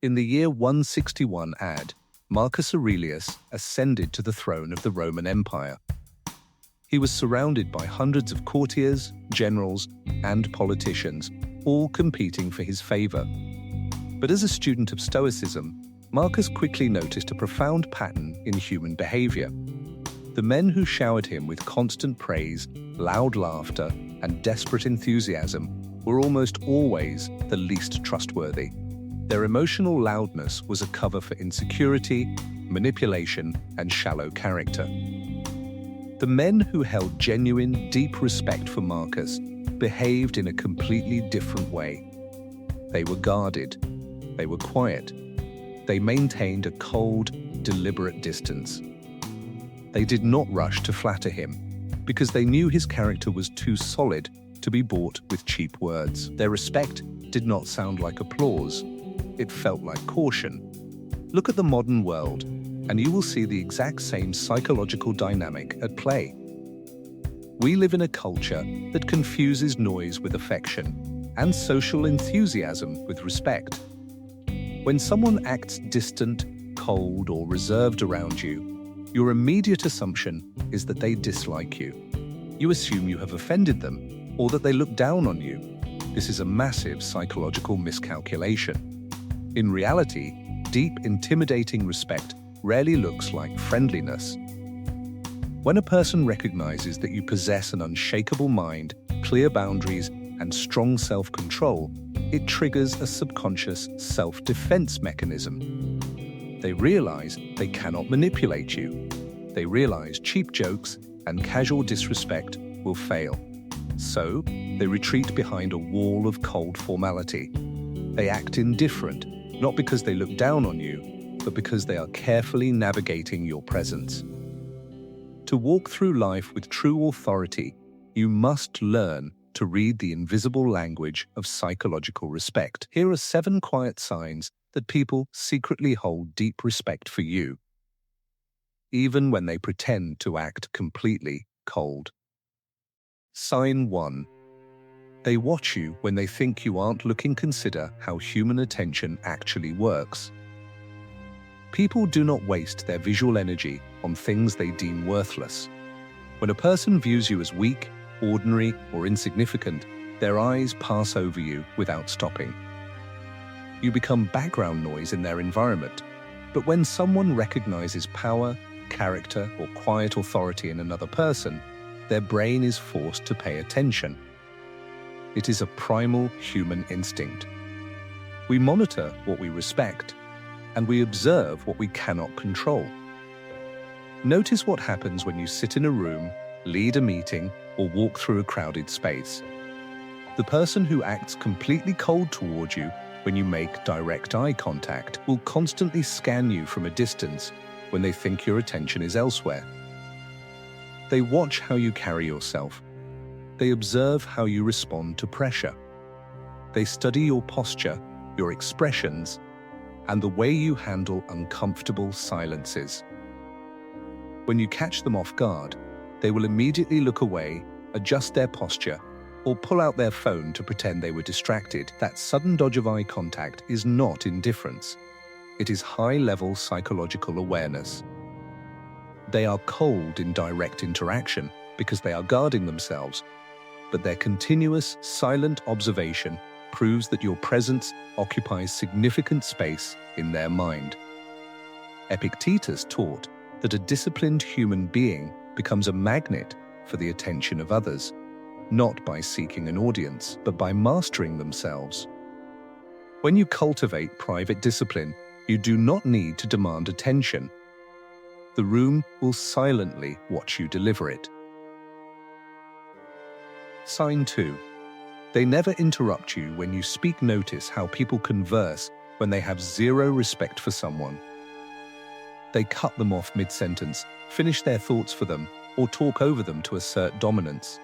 In the year 161 AD, Marcus Aurelius ascended to the throne of the Roman Empire. He was surrounded by hundreds of courtiers, generals, and politicians, all competing for his favor. But as a student of Stoicism, Marcus quickly noticed a profound pattern in human behavior. The men who showered him with constant praise, loud laughter, and desperate enthusiasm were almost always the least trustworthy. Their emotional loudness was a cover for insecurity, manipulation, and shallow character. The men who held genuine, deep respect for Marcus behaved in a completely different way. They were guarded. They were quiet. They maintained a cold, deliberate distance. They did not rush to flatter him, because they knew his character was too solid to be bought with cheap words. Their respect did not sound like applause. It felt like caution. Look at the modern world, and you will see the exact same psychological dynamic at play. We live in a culture that confuses noise with affection and social enthusiasm with respect. When someone acts distant, cold, or reserved around you, your immediate assumption is that they dislike you. You assume you have offended them, or that they look down on you. This is a massive psychological miscalculation. In reality, deep, intimidating respect rarely looks like friendliness. When a person recognizes that you possess an unshakable mind, clear boundaries, and strong self-control, it triggers a subconscious self-defense mechanism. They realize they cannot manipulate you. They realize cheap jokes and casual disrespect will fail. So, they retreat behind a wall of cold formality. They act indifferent, not because they look down on you, but because they are carefully navigating your presence. To walk through life with true authority, you must learn to read the invisible language of psychological respect. Here are 7 quiet signs that people secretly hold deep respect for you, even when they pretend to act completely cold. Sign 1. They watch you when they think you aren't looking. Consider how human attention actually works. People do not waste their visual energy on things they deem worthless. When a person views you as weak, ordinary, or insignificant, their eyes pass over you without stopping. You become background noise in their environment. But when someone recognizes power, character, or quiet authority in another person, their brain is forced to pay attention. It is a primal human instinct. We monitor what we respect, and we observe what we cannot control. Notice what happens when you sit in a room, lead a meeting, or walk through a crowded space. The person who acts completely cold toward you when you make direct eye contact will constantly scan you from a distance when they think your attention is elsewhere. They watch how you carry yourself. They observe how you respond to pressure. They study your posture, your expressions, and the way you handle uncomfortable silences. When you catch them off guard, they will immediately look away, adjust their posture, or pull out their phone to pretend they were distracted. That sudden dodge of eye contact is not indifference. It is high-level psychological awareness. They are cold in direct interaction because they are guarding themselves, but their continuous, silent observation proves that your presence occupies significant space in their mind. Epictetus taught that a disciplined human being becomes a magnet for the attention of others, not by seeking an audience, but by mastering themselves. When you cultivate private discipline, you do not need to demand attention. The room will silently watch you deliver it. Sign 2. They never interrupt you when you speak. Notice how people converse when they have zero respect for someone. They cut them off mid-sentence, finish their thoughts for them, or talk over them to assert dominance.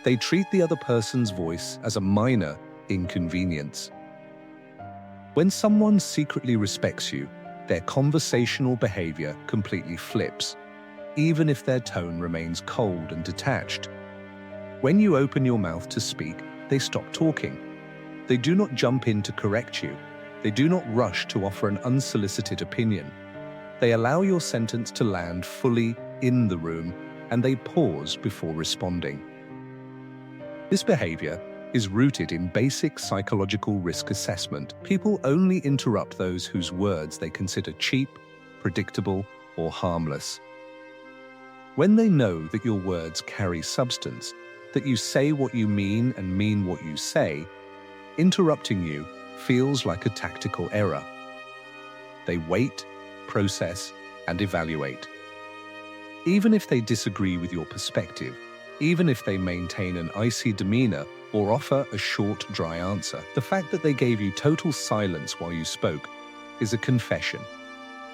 They treat the other person's voice as a minor inconvenience. When someone secretly respects you, their conversational behavior completely flips, even if their tone remains cold and detached. When you open your mouth to speak, they stop talking. They do not jump in to correct you. They do not rush to offer an unsolicited opinion. They allow your sentence to land fully in the room, and they pause before responding. This behavior is rooted in basic psychological risk assessment. People only interrupt those whose words they consider cheap, predictable, or harmless. When they know that your words carry substance, that you say what you mean and mean what you say, interrupting you feels like a tactical error. They wait, process, and evaluate. Even if they disagree with your perspective, even if they maintain an icy demeanor or offer a short, dry answer, the fact that they gave you total silence while you spoke is a confession.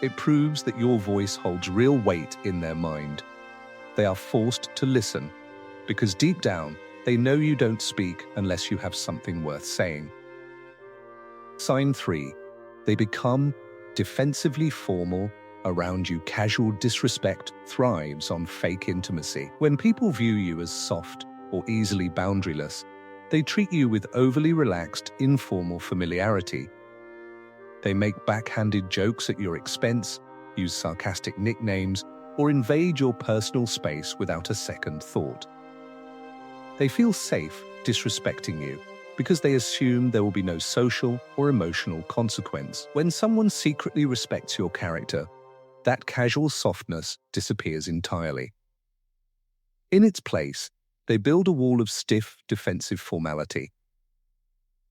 It proves that your voice holds real weight in their mind. They are forced to listen, because deep down, they know you don't speak unless you have something worth saying. Sign 3. They become defensively formal. Around you, casual disrespect thrives on fake intimacy. When people view you as soft or easily boundaryless, they treat you with overly relaxed, informal familiarity. They make backhanded jokes at your expense, use sarcastic nicknames, or invade your personal space without a second thought. They feel safe disrespecting you because they assume there will be no social or emotional consequence. When someone secretly respects your character, that casual softness disappears entirely. In its place, they build a wall of stiff, defensive formality.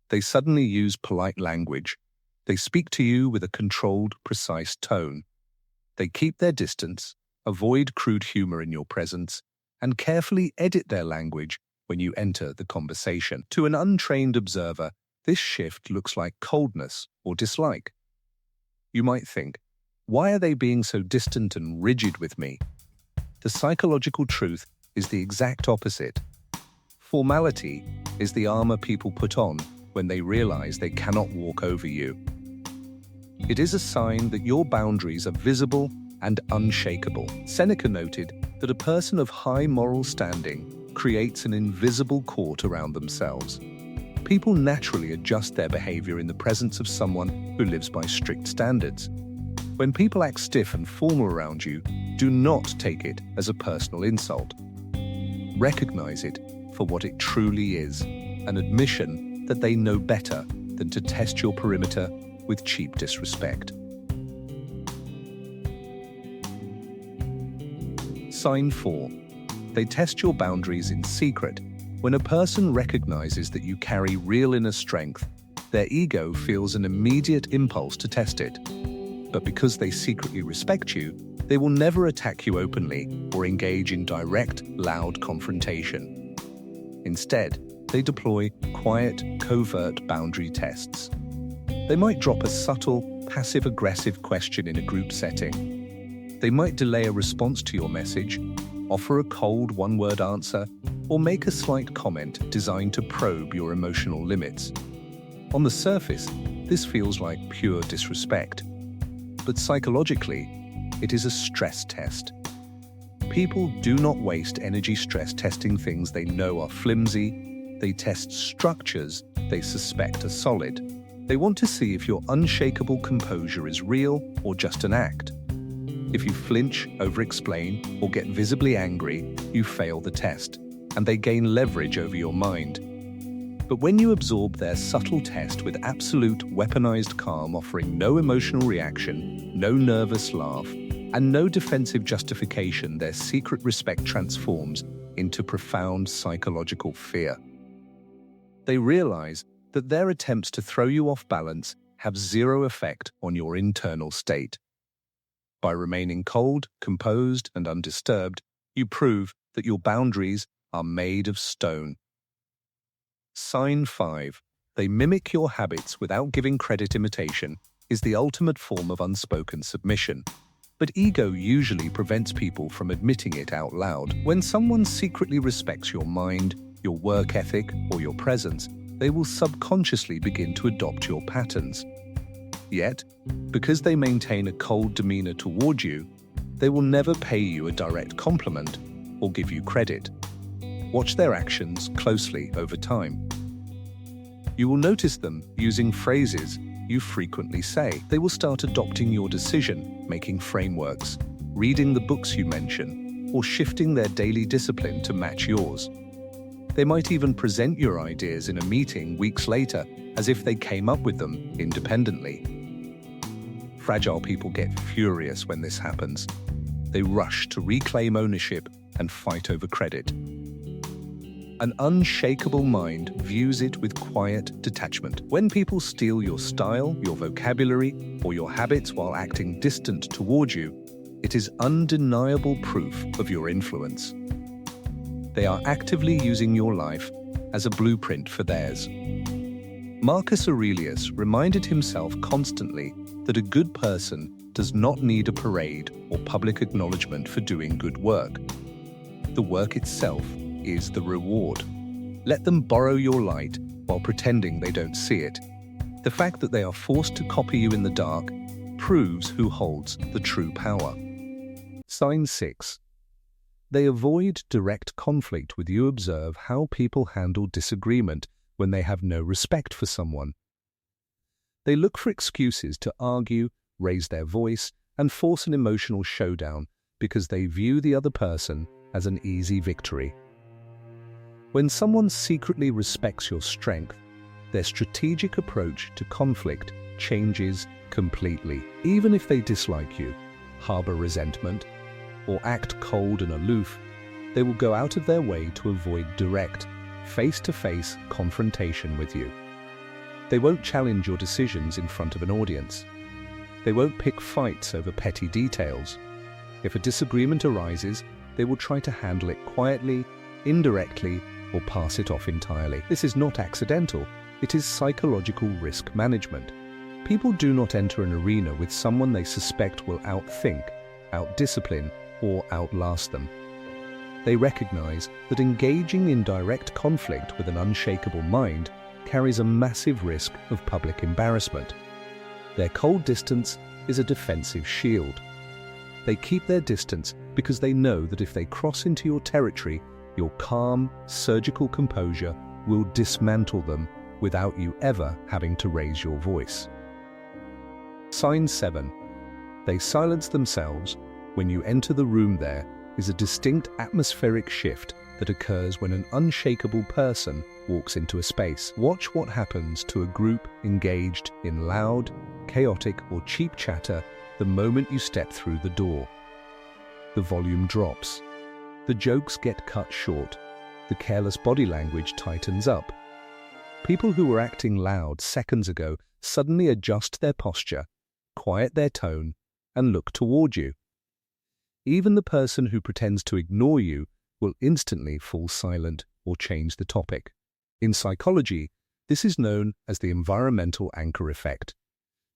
They suddenly use polite language. They speak to you with a controlled, precise tone. They keep their distance, avoid crude humor in your presence, and carefully edit their language when you enter the conversation. To an untrained observer, this shift looks like coldness or dislike. You might think, why are they being so distant and rigid with me? The psychological truth is the exact opposite. Formality is the armor people put on when they realize they cannot walk over you. It is a sign that your boundaries are visible and unshakable. Seneca noted that a person of high moral standing creates an invisible court around themselves. People naturally adjust their behavior in the presence of someone who lives by strict standards. When people act stiff and formal around you, do not take it as a personal insult. Recognize it for what it truly is, an admission that they know better than to test your perimeter with cheap disrespect. Sign 4. They test your boundaries in secret. When a person recognizes that you carry real inner strength, their ego feels an immediate impulse to test it. But because they secretly respect you, they will never attack you openly or engage in direct, loud confrontation. Instead, they deploy quiet, covert boundary tests. They might drop a subtle, passive-aggressive question in a group setting. They might delay a response to your message, offer a cold one-word answer, or make a slight comment designed to probe your emotional limits. On the surface, this feels like pure disrespect. But psychologically, it is a stress test. People do not waste energy stress testing things they know are flimsy. They test structures they suspect are solid. They want to see if your unshakable composure is real or just an act. If you flinch, over-explain, or get visibly angry, you fail the test, and they gain leverage over your mind. But when you absorb their subtle test with absolute weaponized calm, offering no emotional reaction, no nervous laugh, and no defensive justification, their secret respect transforms into profound psychological fear. They realize that their attempts to throw you off balance have zero effect on your internal state. By remaining cold, composed, and undisturbed, you prove that your boundaries are made of stone. Sign 5. They mimic your habits without giving credit. Imitation is the ultimate form of unspoken submission. But ego usually prevents people from admitting it out loud. When someone secretly respects your mind, your work ethic, or your presence, they will subconsciously begin to adopt your patterns. Yet, because they maintain a cold demeanor toward you, they will never pay you a direct compliment or give you credit. Watch their actions closely over time. You will notice them using phrases you frequently say. They will start adopting your decision-making frameworks, reading the books you mention, or shifting their daily discipline to match yours. They might even present your ideas in a meeting weeks later as if they came up with them independently. Fragile people get furious when this happens. They rush to reclaim ownership and fight over credit. An unshakable mind views it with quiet detachment. When people steal your style, your vocabulary, or your habits while acting distant towards you, it is undeniable proof of your influence. They are actively using your life as a blueprint for theirs. Marcus Aurelius reminded himself constantly that a good person does not need a parade or public acknowledgement for doing good work. The work itself is the reward. Let them borrow your light while pretending they don't see it. The fact that they are forced to copy you in the dark proves who holds the true power. Sign 6. They avoid direct conflict with you. Observe how people handle disagreement when they have no respect for someone. They look for excuses to argue, raise their voice, and force an emotional showdown because they view the other person as an easy victory. When someone secretly respects your strength, their strategic approach to conflict changes completely. Even if they dislike you, harbor resentment, or act cold and aloof, they will go out of their way to avoid direct, face-to-face confrontation with you. They won't challenge your decisions in front of an audience. They won't pick fights over petty details. If a disagreement arises, they will try to handle it quietly, indirectly, or pass it off entirely. This is not accidental. It is psychological risk management. People do not enter an arena with someone they suspect will outthink, outdiscipline, or outlast them. They recognize that engaging in direct conflict with an unshakable mind carries a massive risk of public embarrassment. Their cold distance is a defensive shield. They keep their distance because they know that if they cross into your territory, your calm, surgical composure will dismantle them without you ever having to raise your voice. Sign 7. They silence themselves. When you enter the room, there is a distinct atmospheric shift that occurs when an unshakable person walks into a space. Watch what happens to a group engaged in loud, chaotic, or cheap chatter the moment you step through the door. The volume drops. The jokes get cut short. The careless body language tightens up. People who were acting loud seconds ago suddenly adjust their posture, quiet their tone, and look toward you. Even the person who pretends to ignore you will instantly fall silent or change the topic. In psychology, this is known as the environmental anchor effect.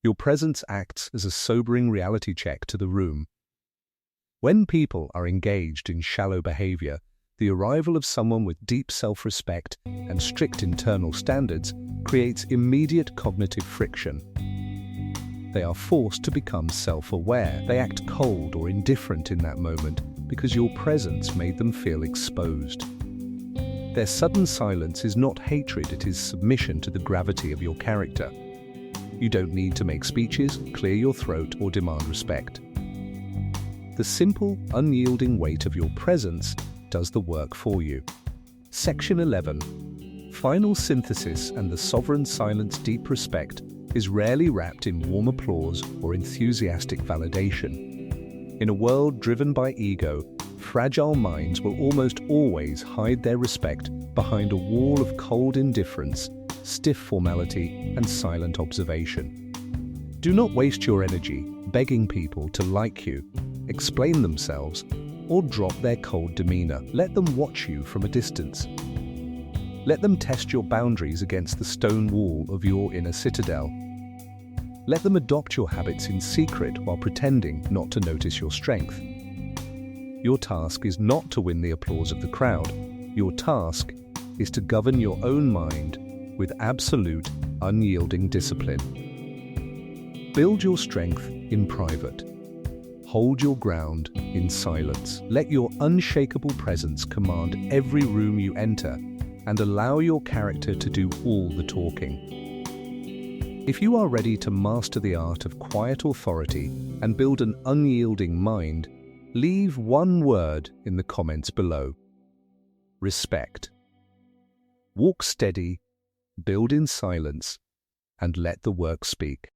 Your presence acts as a sobering reality check to the room. When people are engaged in shallow behavior, the arrival of someone with deep self-respect and strict internal standards creates immediate cognitive friction. They are forced to become self-aware. They act cold or indifferent in that moment because your presence made them feel exposed. Their sudden silence is not hatred, it is submission to the gravity of your character. You don't need to make speeches, clear your throat, or demand respect. The simple, unyielding weight of your presence does the work for you. Section 11. Final synthesis and the sovereign silence. Deep respect is rarely wrapped in warm applause or enthusiastic validation. In a world driven by ego, fragile minds will almost always hide their respect behind a wall of cold indifference, stiff formality, and silent observation. Do not waste your energy begging people to like you, explain themselves, or drop their cold demeanor. Let them watch you from a distance. Let them test your boundaries against the stone wall of your inner citadel. Let them adopt your habits in secret while pretending not to notice your strength. Your task is not to win the applause of the crowd. Your task is to govern your own mind with absolute, unyielding discipline. Build your strength in private. Hold your ground in silence. Let your unshakable presence command every room you enter and allow your character to do all the talking. If you are ready to master the art of quiet authority and build an unyielding mind, leave one word in the comments below. Respect. Walk steady, build in silence, and let the work speak.